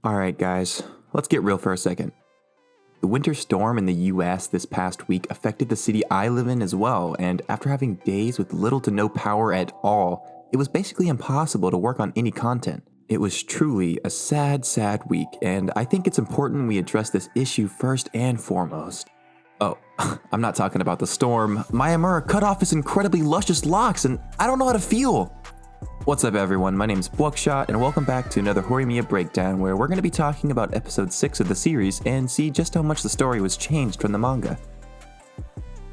Alright guys, let's get real for a second. The winter storm in the US this past week affected the city I live in as well, and after having days with little to no power at all, it was basically impossible to work on any content. It was truly a sad week, and I think it's important we address this issue first and foremost. Oh, I'm not talking about the storm. Miyamura cut off his incredibly luscious locks, and I don't know how to feel. What's up everyone, my name's Buckshot, and welcome back to another Horimiya breakdown where we're going to be talking about episode 6 of the series and see just how much the story was changed from the manga.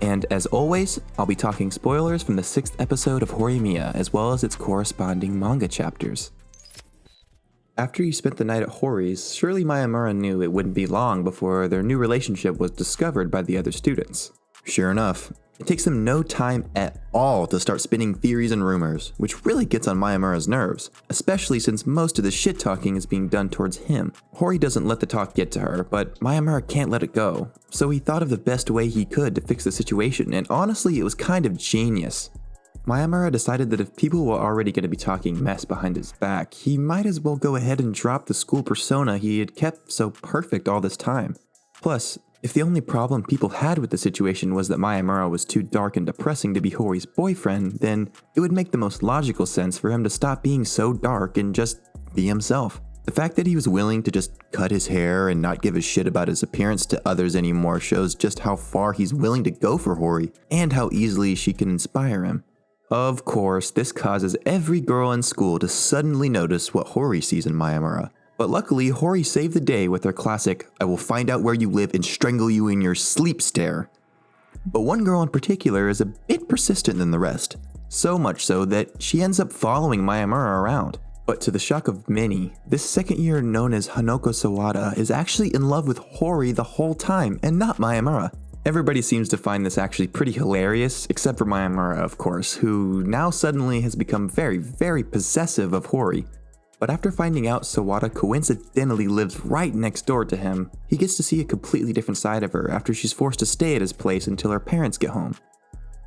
And as always, I'll be talking spoilers from the 6th episode of Horimiya as well as its corresponding manga chapters. After he spent the night at Hori's, surely Miyamura knew it wouldn't be long before their new relationship was discovered by the other students. Sure enough, it takes them no time at all to start spinning theories and rumors, which really gets on Miyamura's nerves, especially since most of the shit-talking is being done towards him. Hori doesn't let the talk get to her, but Miyamura can't let it go, so he thought of the best way he could to fix the situation, and honestly it was kind of genius. Miyamura decided that if people were already going to be talking mess behind his back, he might as well go ahead and drop the school persona he had kept so perfect all this time. Plus, if the only problem people had with the situation was that Miyamura was too dark and depressing to be Hori's boyfriend, then it would make the most logical sense for him to stop being so dark and just be himself. The fact that he was willing to just cut his hair and not give a shit about his appearance to others anymore shows just how far he's willing to go for Hori, and how easily she can inspire him. Of course, this causes every girl in school to suddenly notice what Hori sees in Miyamura. But luckily, Hori saved the day with her classic, "I will find out where you live and strangle you in your sleep" stare. But one girl in particular is a bit persistent than the rest, so much so that she ends up following Miyamura around. But to the shock of many, this second year known as Hanoko Sawada is actually in love with Hori the whole time and not Miyamura. Everybody seems to find this actually pretty hilarious, except for Miyamura of course, who now suddenly has become very possessive of Hori. But after finding out Sawada coincidentally lives right next door to him, he gets to see a completely different side of her after she's forced to stay at his place until her parents get home.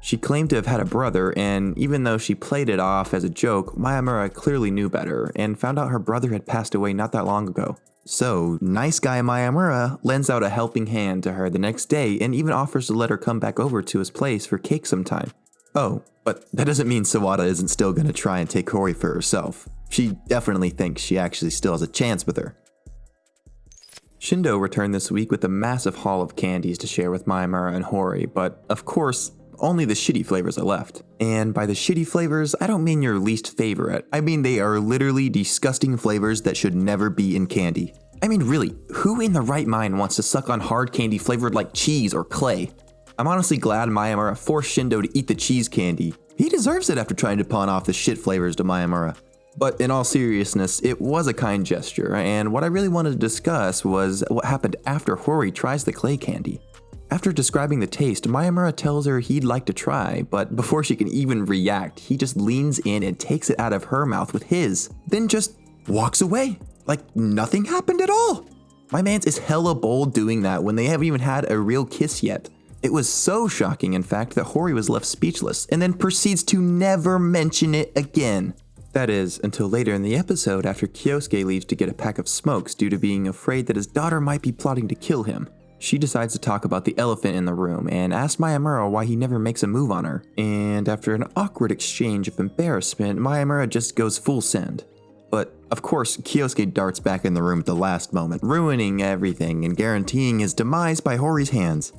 She claimed to have had a brother, and even though she played it off as a joke, Miyamura clearly knew better and found out her brother had passed away not that long ago. So, nice guy Miyamura lends out a helping hand to her the next day and even offers to let her come back over to his place for cake sometime. Oh, but that doesn't mean Sawada isn't still gonna try and take Hori for herself. She definitely thinks she actually still has a chance with her. Shindo returned this week with a massive haul of candies to share with Miyamura and Hori, but of course, only the shitty flavors are left. And by the shitty flavors, I don't mean your least favorite. I mean they are literally disgusting flavors that should never be in candy. I mean really, who in the right mind wants to suck on hard candy flavored like cheese or clay? I'm honestly glad Miyamura forced Shindo to eat the cheese candy. He deserves it after trying to pawn off the shit flavors to Miyamura. But in all seriousness, it was a kind gesture, and what I really wanted to discuss was what happened after Hori tries the clay candy. After describing the taste, Miyamura tells her he'd like to try, but before she can even react, he just leans in and takes it out of her mouth with his, then just walks away, like nothing happened at all. My man's is hella bold doing that when they haven't even had a real kiss yet. It was so shocking, in fact, that Hori was left speechless, and then proceeds to never mention it again. That is, until later in the episode after Kyosuke leaves to get a pack of smokes due to being afraid that his daughter might be plotting to kill him. She decides to talk about the elephant in the room and asks Miyamura why he never makes a move on her. And after an awkward exchange of embarrassment, Miyamura just goes full send. But of course, Kyosuke darts back in the room at the last moment, ruining everything and guaranteeing his demise by Hori's hands.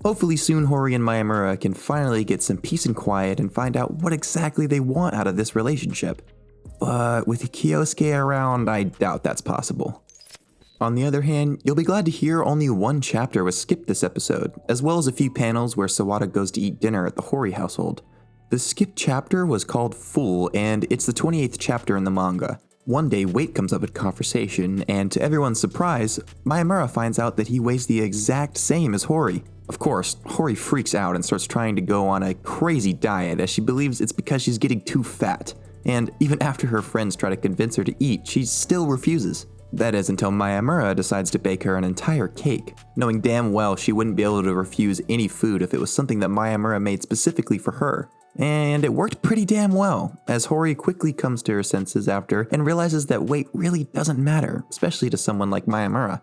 Hopefully soon Hori and Miyamura can finally get some peace and quiet and find out what exactly they want out of this relationship. But with Kyosuke around, I doubt that's possible. On the other hand, you'll be glad to hear only one chapter was skipped this episode, as well as a few panels where Sawada goes to eat dinner at the Hori household. The skipped chapter was called Fool, and it's the 28th chapter in the manga. One day, weight comes up in conversation, and to everyone's surprise, Miyamura finds out that he weighs the exact same as Hori. Of course, Hori freaks out and starts trying to go on a crazy diet as she believes it's because she's getting too fat. And even after her friends try to convince her to eat, she still refuses. That is until Miyamura decides to bake her an entire cake, knowing damn well she wouldn't be able to refuse any food if it was something that Miyamura made specifically for her. And it worked pretty damn well, as Hori quickly comes to her senses after and realizes that weight really doesn't matter, especially to someone like Miyamura.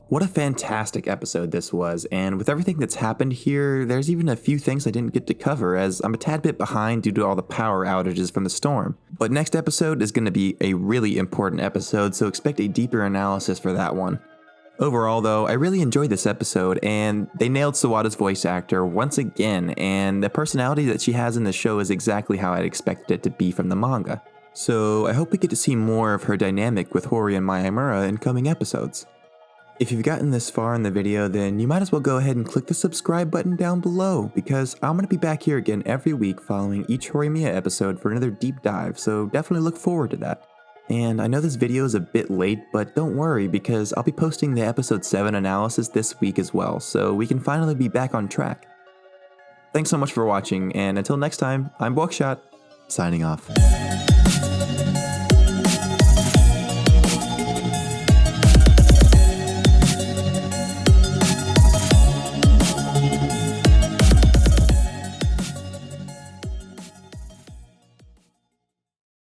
What a fantastic episode this was, and with everything that's happened here, there's even a few things I didn't get to cover as I'm a tad bit behind due to all the power outages from the storm. But next episode is going to be a really important episode, so expect a deeper analysis for that one. Overall though, I really enjoyed this episode, and they nailed Sawada's voice actor once again, and the personality that she has in the show is exactly how I'd expected it to be from the manga. So I hope we get to see more of her dynamic with Hori and Miyamura in coming episodes. If you've gotten this far in the video, then you might as well go ahead and click the subscribe button down below, because I'm going to be back here again every week following each Horimiya episode for another deep dive, so definitely look forward to that. And I know this video is a bit late, but don't worry, because I'll be posting the episode 7 analysis this week as well, so we can finally be back on track. Thanks so much for watching, and until next time, I'm Buckshot, signing off.